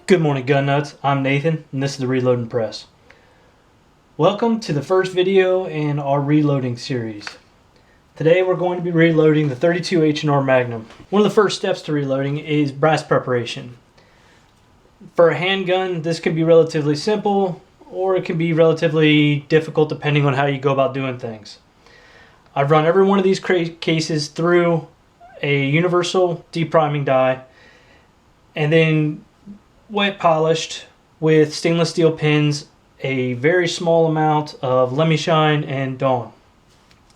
Good morning, gun nuts. I'm Nathan, and this is the Reloading Press. Welcome to the first video in our reloading series. Today we're going to be reloading the 32 H&R Magnum. One of the first steps to reloading is brass preparation. For a handgun, this can be relatively simple, or it can be relatively difficult depending on how you go about doing things. I've run every one of these cases through a universal depriming die, and then wet polished with stainless steel pins, a very small amount of Let Me Shine and Dawn.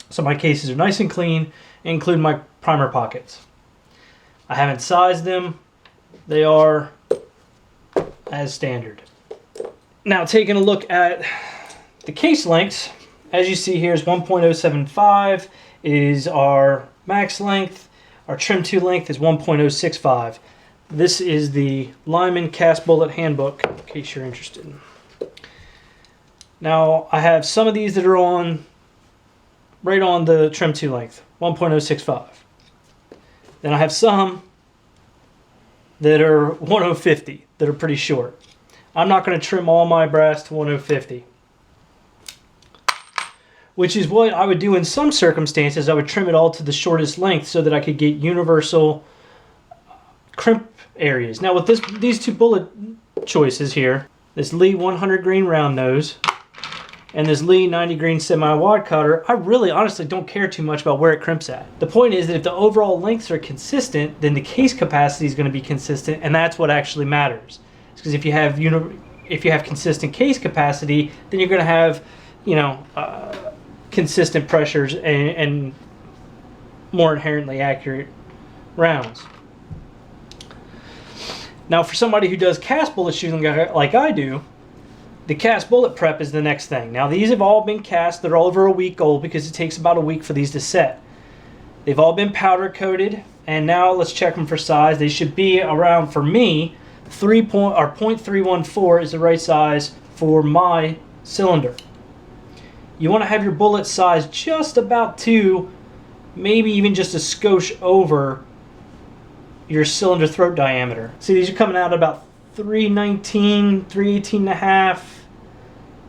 So my cases are nice and clean, include my primer pockets. I haven't sized them. They are as standard. Now taking a look at the case lengths, as you see here is 1.075 is our max length. Our trim to length is 1.065. This is the Lyman Cast Bullet Handbook, in case you're interested. Now, I have some of these that are right on the trim to length, 1.065. Then I have some that are 1.050, that are pretty short. I'm not going to trim all my brass to 1.050. Which is what I would do in some circumstances. I would trim it all to the shortest length so that I could get universal crimp areas. Now with these two bullet choices here, this Lee 100 grain round nose and this Lee 90 grain semi-wad cutter, I really honestly don't care too much about where it crimps at. The point is that if the overall lengths are consistent, then the case capacity is going to be consistent, and that's what actually matters. Because if you have consistent case capacity, then you're going to have, consistent pressures and more inherently accurate rounds. Now for somebody who does cast bullet shooting like I do, the cast bullet prep is the next thing. Now these have all been cast. They're over a week old because it takes about a week for these to set. They've all been powder coated, and now let's check them for size. They should be around, for me, 0.314 is the right size for my cylinder. You want to have your bullet size just about to, maybe even just a skosh over your cylinder throat diameter. See, these are coming out about 319, 318 and a half,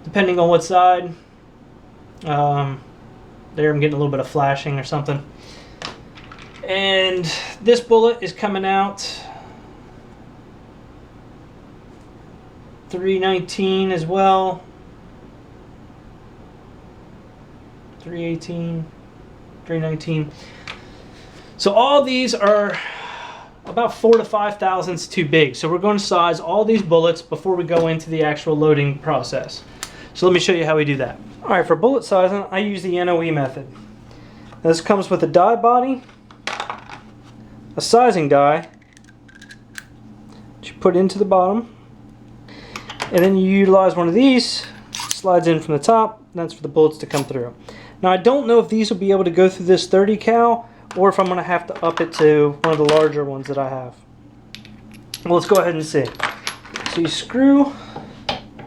depending on what side. There I'm getting a little bit of flashing or something. And this bullet is coming out 319 as well. 318, 319. So all these are about 4 to 5 thousandths too big. So we're going to size all these bullets before we go into the actual loading process. So let me show you how we do that. All right, for bullet sizing, I use the NOE method. Now, this comes with a die body, a sizing die that you put into the bottom, and then you utilize one of these, slides in from the top, and that's for the bullets to come through. Now I don't know if these will be able to go through this 30 cal, or if I'm going to have to up it to one of the larger ones that I have. Well, let's go ahead and see. So you screw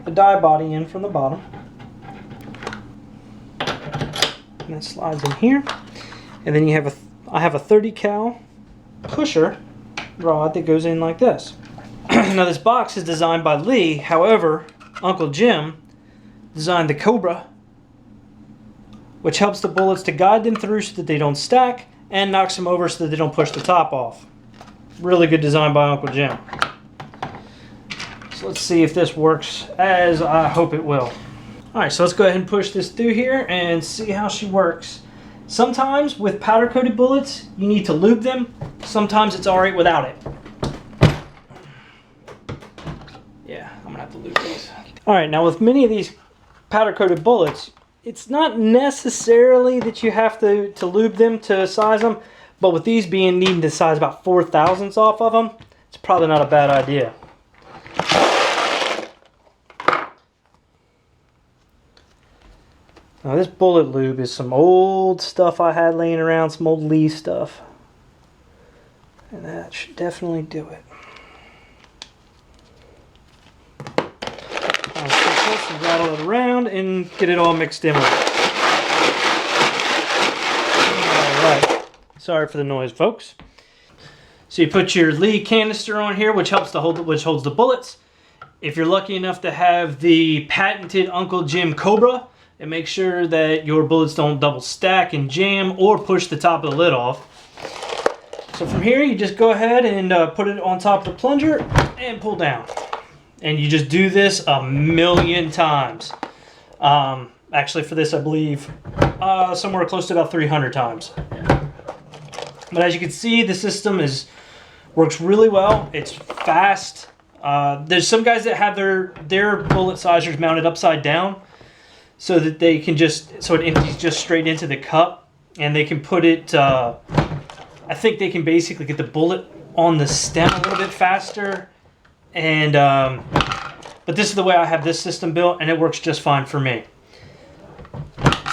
the die body in from the bottom, and that slides in here, and then you have I have a 30 cal pusher rod that goes in like this. Now this box is designed by Lee, however Uncle Jim designed the Cobra, which helps the bullets to guide them through so that they don't stack, and knocks them over so that they don't push the top off. Really good design by Uncle Jim. So let's see if this works as I hope it will. Alright, so let's go ahead and push this through here and see how she works. Sometimes with powder coated bullets, you need to lube them. Sometimes it's alright without it. Yeah, I'm gonna have to lube these. Alright, now with many of these powder coated bullets, it's not necessarily that you have to lube them to size them, but with these needing to size about 4 thousandths off of them, it's probably not a bad idea. Now this bullet lube is some old stuff I had laying around, some old Lee stuff. And that should definitely do it. I'll take this and rattle it around and get it all mixed in with it. Alright, Sorry for the noise, folks. So you put your lead canister on here, which holds the bullets. If you're lucky enough to have the patented Uncle Jim Cobra, it makes sure that your bullets don't double stack and jam or push the top of the lid off. So from here, you just go ahead and put it on top of the plunger and pull down. And you just do this a million times. Actually, for this, I believe somewhere close to about 300 times. But as you can see, the system works really well. It's fast. There's some guys that have their bullet sizers mounted upside down, so that they can so it empties just straight into the cup, and they can put it. I think they can basically get the bullet on the stem a little bit faster, and but this is the way I have this system built, and it works just fine for me.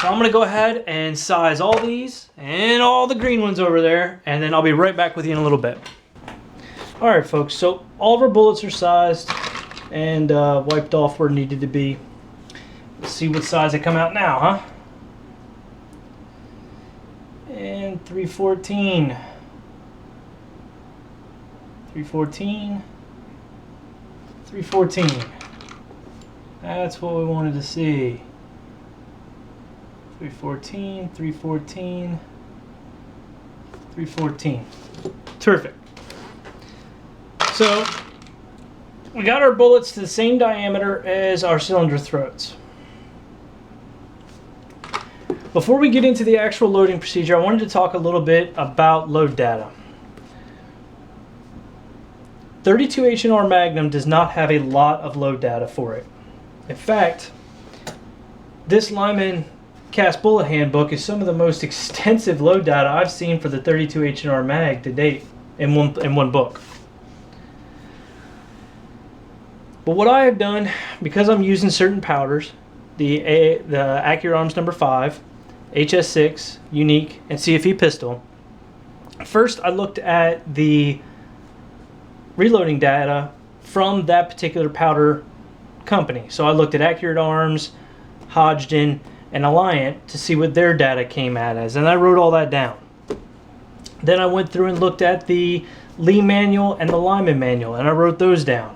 So I'm going to go ahead and size all these and all the green ones over there, and then I'll be right back with you in a little bit. Alright folks, so all of our bullets are sized and wiped off where it needed to be. Let's see what size they come out now, huh? And 314. 314. 314. That's what we wanted to see. 314, 314, 314. Terrific. So we got our bullets to the same diameter as our cylinder throats. Before we get into the actual loading procedure, I wanted to talk a little bit about load data. 32 H&R Magnum does not have a lot of load data for it. In fact, this Lyman Cast Bullet Handbook is some of the most extensive load data I've seen for the 32 H&R Mag to date in one book. But what I have done, because I'm using certain powders, the Accurate Arms number 5, HS6, Unique, and CFE pistol, first I looked at the reloading data from that particular powder company. So I looked at Accurate Arms, Hodgdon, and Alliant to see what their data came out as, and I wrote all that down. Then I went through and looked at the Lee manual and the Lyman manual, and I wrote those down.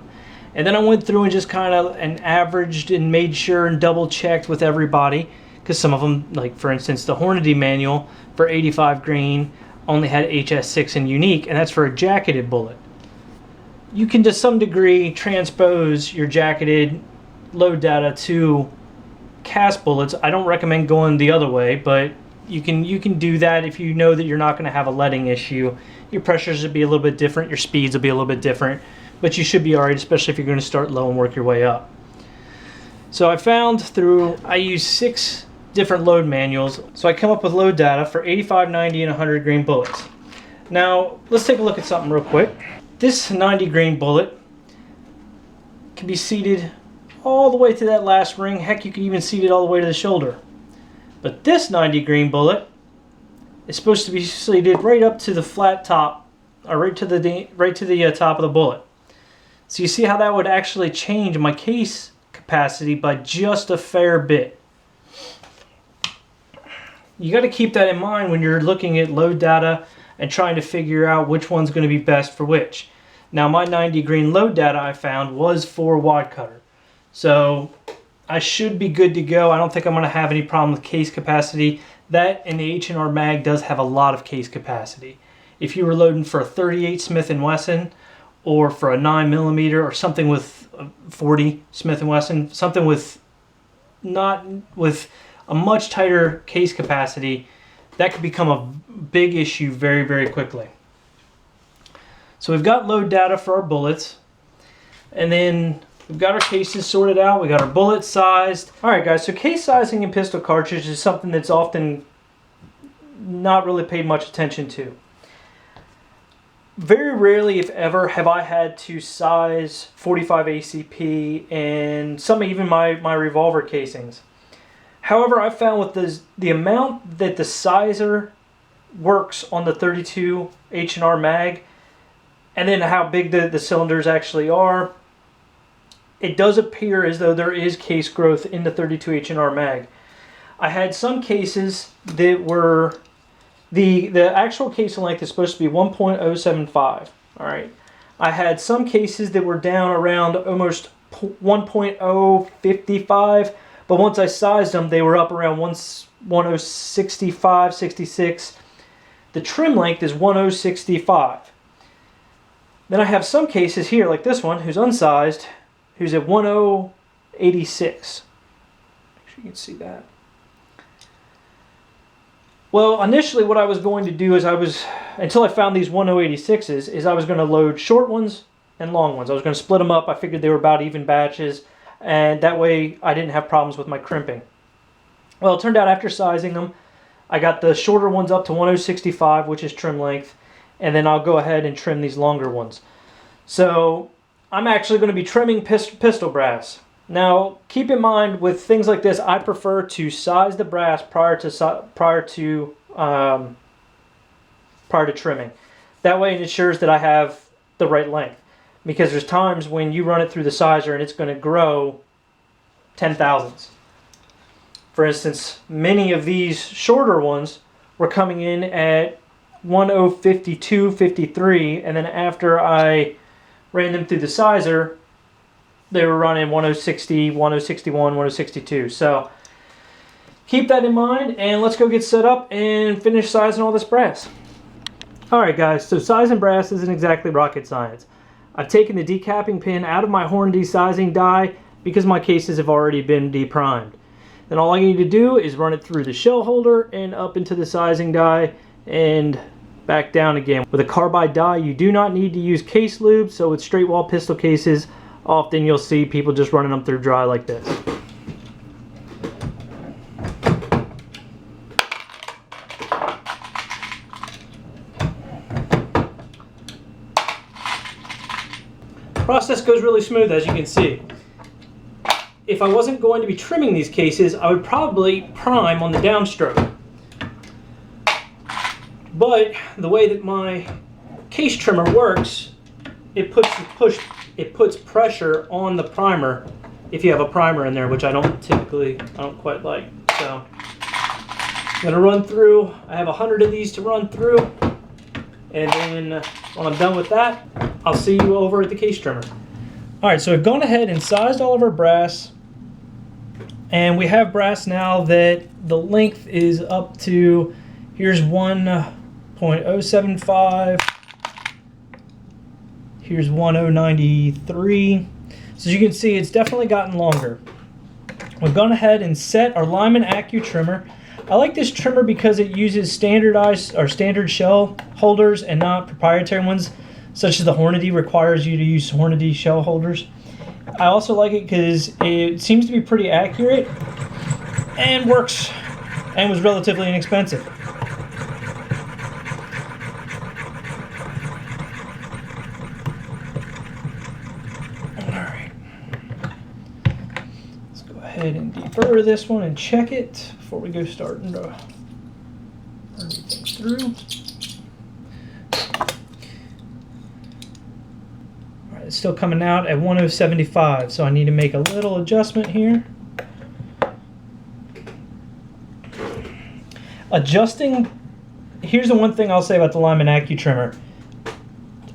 And then I went through and just kind of averaged and made sure and double checked with everybody, because some of them, like for instance the Hornady manual for 85 grain only had HS6 and Unique, and that's for a jacketed bullet. You can to some degree transpose your jacketed load data to cast bullets. I don't recommend going the other way, but you can do that if you know that you're not going to have a leading issue. Your pressures will be a little bit different, your speeds will be a little bit different, but you should be alright, especially if you're going to start low and work your way up. So I used 6 different load manuals, so I come up with load data for 85, 90, and 100 grain bullets. Now let's take a look at something real quick. This 90 grain bullet can be seated all the way to that last ring. Heck, you can even seat it all the way to the shoulder. But this 90 grain bullet is supposed to be seated right up to the flat top, or right to the top of the bullet. So you see how that would actually change my case capacity by just a fair bit. You got to keep that in mind when you're looking at load data and trying to figure out which one's going to be best for which. Now my 90 grain load data I found was for wad cutter. So I should be good to go. I don't think I'm going to have any problem with case capacity. That and the H&R Mag does have a lot of case capacity. If you were loading for a 38 Smith & Wesson or for a 9mm or something with 40 Smith & Wesson, something with a much tighter case capacity, that could become a big issue very, very quickly. So we've got load data for our bullets, and then we've got our cases sorted out. We got our bullets sized. All right, guys, so case sizing in pistol cartridge is something that's often not really paid much attention to. Very rarely, if ever, have I had to size 45 ACP and some even my revolver casings. However, I found with the amount that the sizer works on the 32 H&R Mag, and then how big the cylinders actually are, it does appear as though there is case growth in the 32 H&R Mag. I had some cases that were The actual case length is supposed to be 1.075. All right. I had some cases that were down around almost 1.055, but once I sized them, they were up around 1.065, 66. The trim length is 1.065. Then I have some cases here, like this one, who's unsized, who's at 1.086. Make sure you can see that. Well, initially what I was going to do is until I found these 1.086s, is I was going to load short ones and long ones. I was going to split them up. I figured they were about even batches, and that way I didn't have problems with my crimping. Well, it turned out after sizing them, I got the shorter ones up to 1.065, which is trim length, and then I'll go ahead and trim these longer ones. So I'm actually going to be trimming pistol brass. Now, keep in mind with things like this, I prefer to size the brass prior to trimming. That way it ensures that I have the right length. Because there's times when you run it through the sizer and it's going to grow 10 thousandths. For instance, many of these shorter ones were coming in at 1.052, 53, and then after I ran them through the sizer, they were running 1.060, 1.061, 1.062. So keep that in mind, and let's go get set up and finish sizing all this brass. Alright guys, so sizing brass isn't exactly rocket science. I've taken the decapping pin out of my horn desizing die because my cases have already been deprimed. Then all I need to do is run it through the shell holder and up into the sizing die and back down again. With a carbide die, you do not need to use case lube, so with straight wall pistol cases, often you'll see people just running them through dry like this. Process goes really smooth, as you can see. If I wasn't going to be trimming these cases, I would probably prime on the downstroke. But the way that my case trimmer works, it puts pressure on the primer if you have a primer in there, which I don't quite like. So I'm going to run through. I have 100 of these to run through, and then when I'm done with that, I'll see you over at the case trimmer. Alright, so we've gone ahead and sized all of our brass, and we have brass now that the length is up to, here's 1.075, here's 1.093. So as you can see, it's definitely gotten longer. We've gone ahead and set our Lyman Accu trimmer. I like this trimmer because it uses standardized or standard shell holders and not proprietary ones, such as the Hornady requires you to use Hornady shell holders. I also like it because it seems to be pretty accurate and works and was relatively inexpensive. Alright. Let's go ahead and deburr this one and check it before we go starting to run everything through. It's still coming out at 1.075, so I need to make a little adjustment here. Adjusting, here's the one thing I'll say about the Lyman Accu trimmer.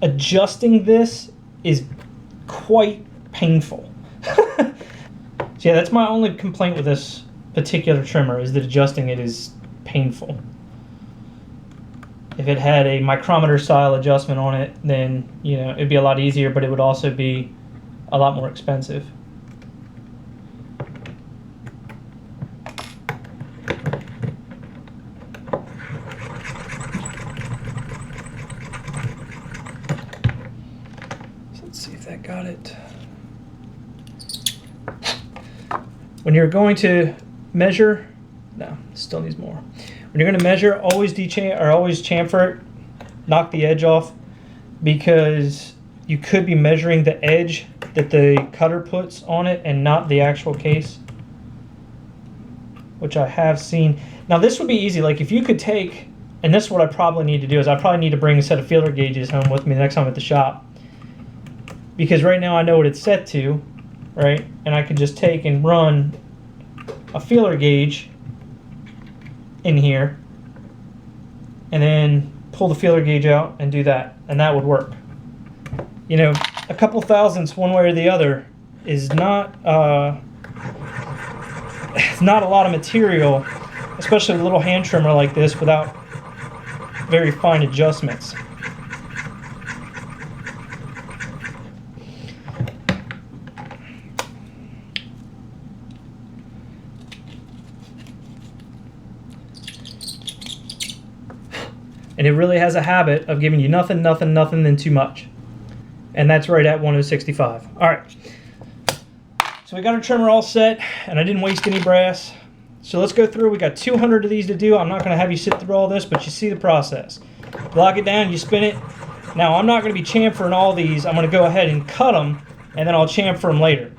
Adjusting this is quite painful. So yeah, that's my only complaint with this particular trimmer, is that adjusting it is painful. If it had a micrometer style adjustment on it, then, you know, it'd be a lot easier, but it would also be a lot more expensive. So let's see if that got it. When you're going to measure, no, still needs more. When you're going to measure, always chamfer it, knock the edge off, because you could be measuring the edge that the cutter puts on it and not the actual case, which I have seen. Now this would be easy, like if you could take, and this is what I probably need to do, is I probably need to bring a set of feeler gauges home with me the next time at the shop, because right now I know what it's set to, right, and I could just take and run a feeler gauge in here and then pull the feeler gauge out and do that, and that would work. You know, a couple thousandths one way or the other is not it's not a lot of material, especially a little hand trimmer like this, without very fine adjustments. And it really has a habit of giving you nothing, then too much. And that's right at 1065. All right. So we got our trimmer all set, and I didn't waste any brass. So let's go through. We got 200 of these to do. I'm not going to have you sit through all this, but you see the process. Lock it down, you spin it. Now I'm not going to be chamfering all these. I'm going to go ahead and cut them, and then I'll chamfer them later.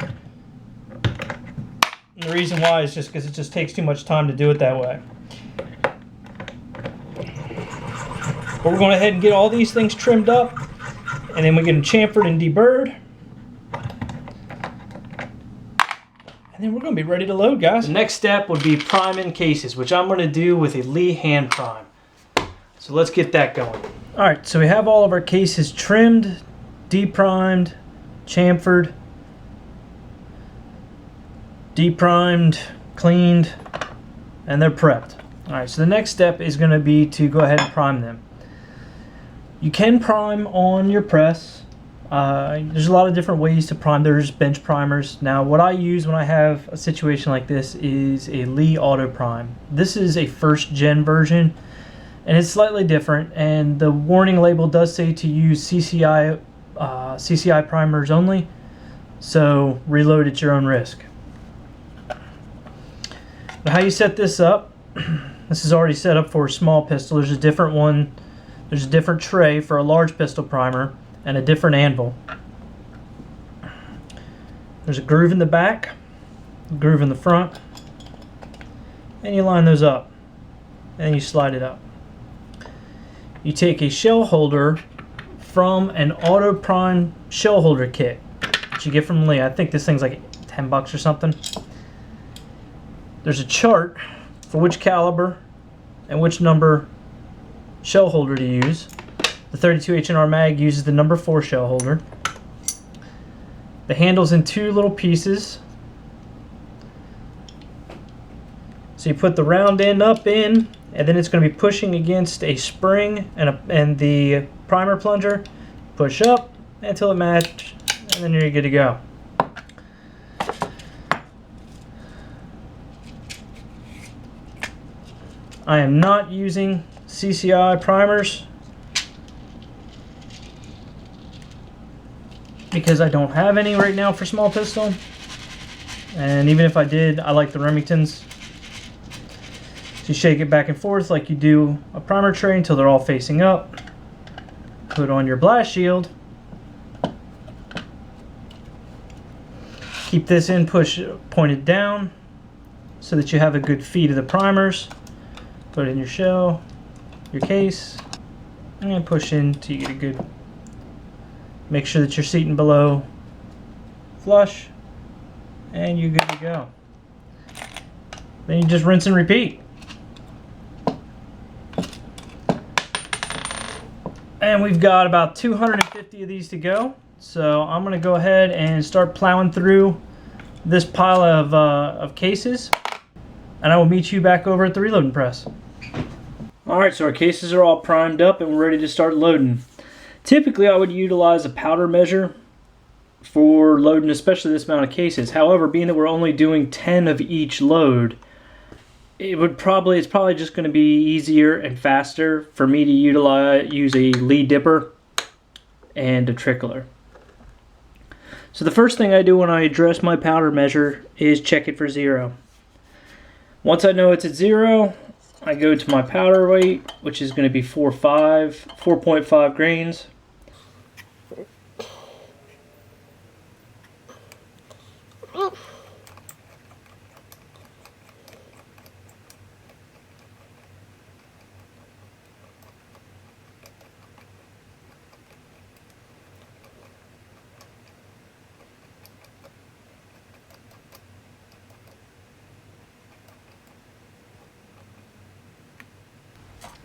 And the reason why is just because it just takes too much time to do it that way. But we're going ahead and get all these things trimmed up, and then we get them chamfered and deburred. And then we're going to be ready to load, guys. The next step would be priming cases, which I'm going to do with a Lee hand prime. So let's get that going. All right, so we have all of our cases trimmed, deprimed, chamfered, deprimed, cleaned, and they're prepped. All right, so the next step is going to be to go ahead and prime them. You can prime on your press. There's a lot of different ways to prime. There's bench primers. Now, what I use when I have a situation like this is a Lee Auto Prime. This is a first gen version, and it's slightly different. And the warning label does say to use CCI primers only. So reload at your own risk. Now, how you set this up? This is already set up for a small pistol. There's a different one. There's a different tray for a large pistol primer and a different anvil. There's a groove in the back, a groove in the front, and you line those up and you slide it up. You take a shell holder from an Auto Prime shell holder kit that you get from Lee. I think this thing's like 10 bucks or something. There's a chart for which caliber and which number shell holder to use. The 32 H&R Mag uses the number 4 shell holder. The handle's in 2 little pieces. So you put the round end up in, and then it's going to be pushing against a spring and the primer plunger. Push up until it matches, and then you're good to go. I am not using CCI primers because I don't have any right now for small pistol, and even if I did, I like the Remingtons. So you shake it back and forth like you do a primer tray until they're all facing up. Put on your blast shield. Keep this in pointed down so that you have a good feed of the primers. Put it in your shell, your case, and push in till you get a good. Make sure that you're seating below flush, and you're good to go. Then you just rinse and repeat. And we've got about 250 of these to go. So I'm going to go ahead and start plowing through this pile of cases, and I will meet you back over at the reloading press. Alright, so our cases are all primed up and we're ready to start loading. Typically I would utilize a powder measure for loading, especially this amount of cases. However, being that we're only doing 10 of each load, it's probably just going to be easier and faster for me to use a lead dipper and a trickler. So the first thing I do when I address my powder measure is check it for 0. Once I know it's at 0, I go to my powder weight, which is going to be 4.5 grains.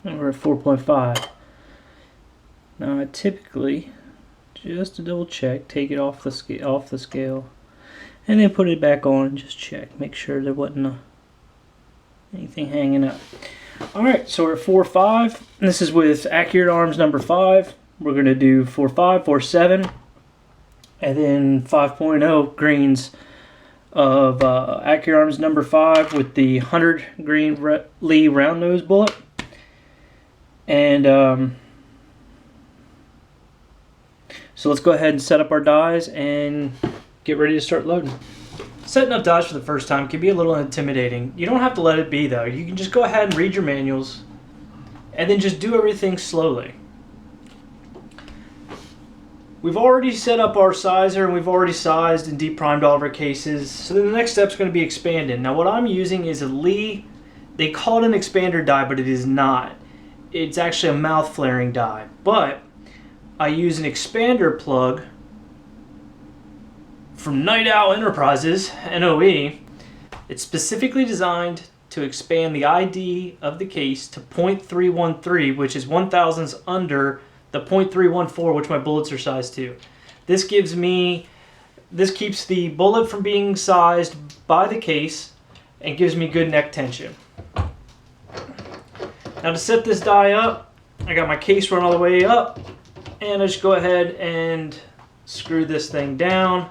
And we're at 4.5. Now I typically, just to double check, take it off the scale, and then put it back on and just check, make sure there wasn't anything hanging up. All right, so we're at 4.5. This is with Accurate Arms number 5. We're going to do 4.5, 4.7, and then 5.0 greens of Accurate Arms number 5 with the 100 green Lee round nose bullet. And so let's go ahead and set up our dies and get ready to start loading. Setting up dies for the first time can be a little intimidating. You don't have to let it be though. You can just go ahead and read your manuals and then just do everything slowly. We've already set up our sizer and we've already sized and deep primed all of our cases. So then the next step is going to be expanded. Now what I'm using is a Lee, they call it an expander die, but it is not. It's actually a mouth flaring die. But I use an expander plug from Night Owl Enterprises, NOE. It's specifically designed to expand the ID of the case to .313, which is 1/1000ths under the .314, which my bullets are sized to. This keeps the bullet from being sized by the case and gives me good neck tension. Now to set this die up, I got my case run all the way up, and I just go ahead and screw this thing down.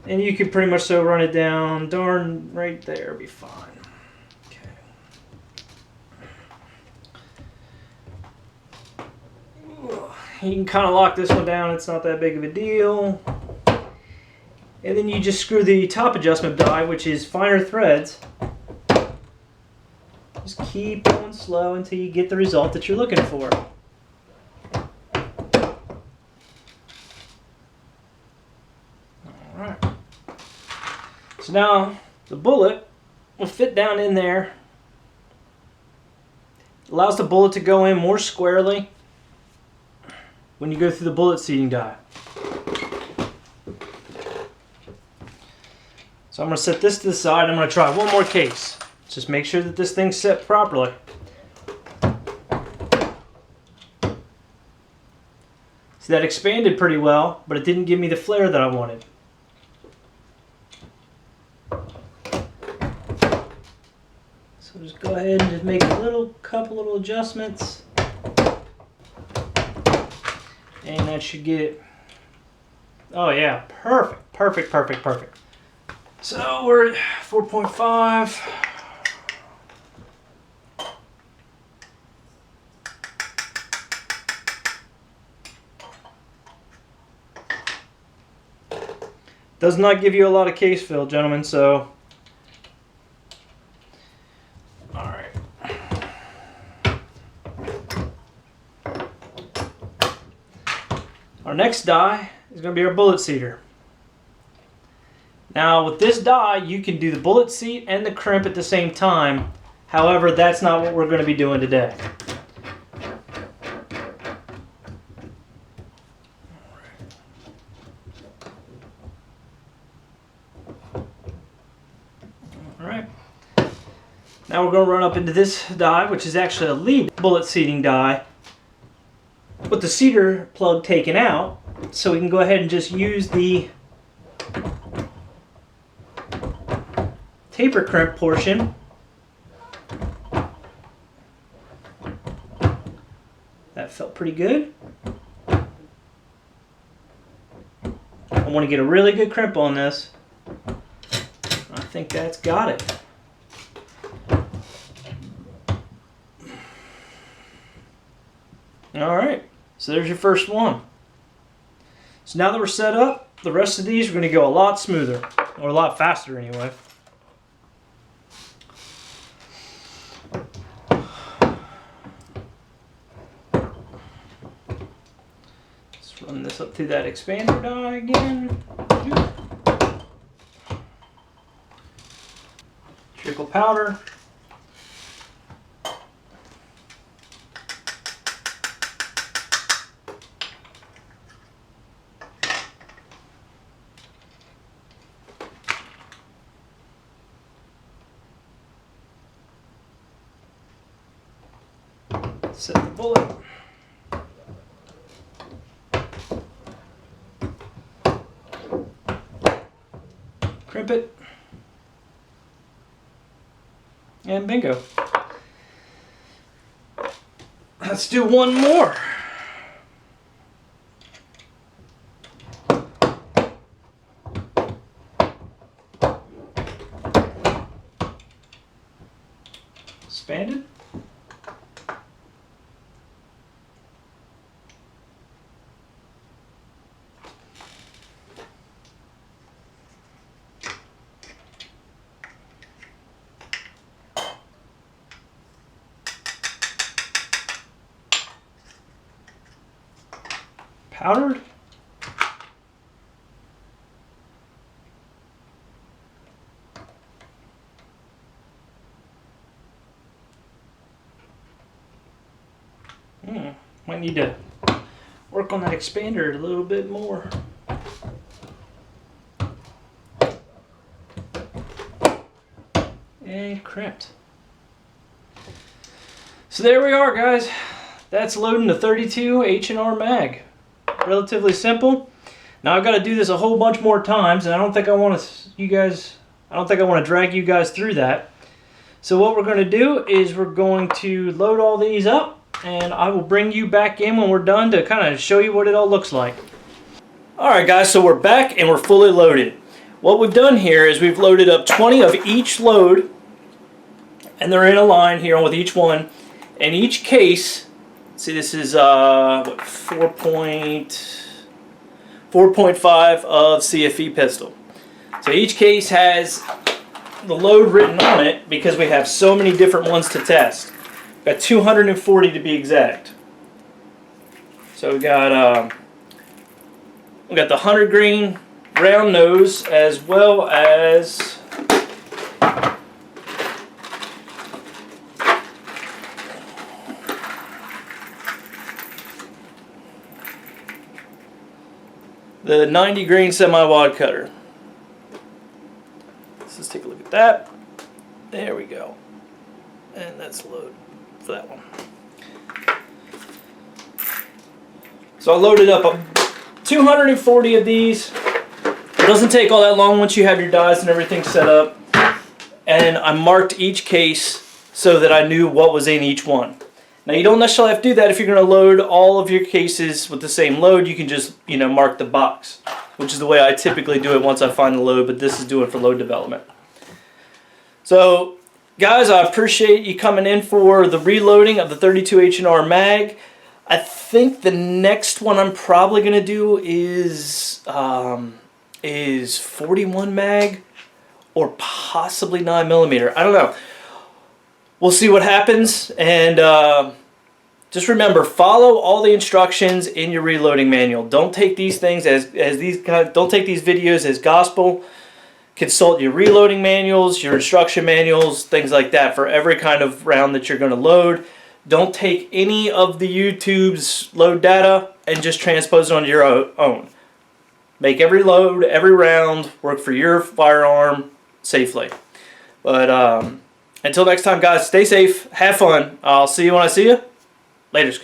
And you can pretty much so run it down, darn right there, be fine. Okay. You can kind of lock this one down, it's not that big of a deal. And then you just screw the top adjustment die, which is finer threads. Just keep going slow until you get the result that you're looking for. Alright. So now the bullet will fit down in there. Allows the bullet to go in more squarely when you go through the bullet seating die. So I'm going to set this to the side. I'm going to try one more case. Just make sure that this thing's set properly. See, that expanded pretty well, but it didn't give me the flare that I wanted. So just go ahead and just make a couple little adjustments. And that should get it. Oh yeah, perfect, perfect, perfect, perfect. So we're at 4.5. Does not give you a lot of case fill, gentlemen, so. Alright. Our next die is going to be our bullet seater. Now with this die, you can do the bullet seat and the crimp at the same time. However, that's not what we're going to be doing today. Alright. Now we're going to run up into this die, which is actually a lead bullet seating die, with the seater plug taken out, so we can go ahead and just use the taper crimp portion. That felt pretty good. I want to get a really good crimp on this. I think that's got it. Alright, so there's your first one. So now that we're set up, the rest of these are going to go a lot smoother, or a lot faster anyway. Let's run this up through that expander die again. Trickle powder. Set the bullet. Crimp it. And bingo. Let's do one more. Expanded. Powdered. Might need to work on that expander a little bit more. And crimped. So there we are, guys. That's loading the 32 H&R Mag. Relatively simple. Now I've got to do this a whole bunch more times, and I don't think I want to drag you guys through that. So what we're going to do is we're going to load all these up, and I will bring you back in when we're done to kind of show you what it all looks like. Alright guys, so we're back and we're fully loaded. What we've done here is we've loaded up 20 of each load, and they're in a line here with each one. And each case, see, this is 4.5 of CFE pistol. So each case has the load written on it because we have so many different ones to test. We've got 240 to be exact. So we got the 100 grain round nose, as well as the 90 grain semi-wad cutter. Let's take a look at that. There we go. And that's load for that one. So I loaded up 240 of these. It doesn't take all that long once you have your dies and everything set up. And I marked each case so that I knew what was in each one. Now you don't necessarily have to do that if you're going to load all of your cases with the same load. You can just, mark the box, which is the way I typically do it once I find the load, but this is doing it for load development. So guys, I appreciate you coming in for the reloading of the 32 H&R Mag. I think the next one I'm probably going to do is 41 mag or possibly 9mm. I don't know. We'll see what happens, and just remember, follow all the instructions in your reloading manual. Don't take these things don't take these videos as gospel. Consult your reloading manuals, your instruction manuals, things like that for every kind of round that you're going to load. Don't take any of the YouTube's load data and just transpose it on your own. Make every load, every round work for your firearm safely. But until next time, guys, stay safe, have fun. I'll see you when I see you. Laters.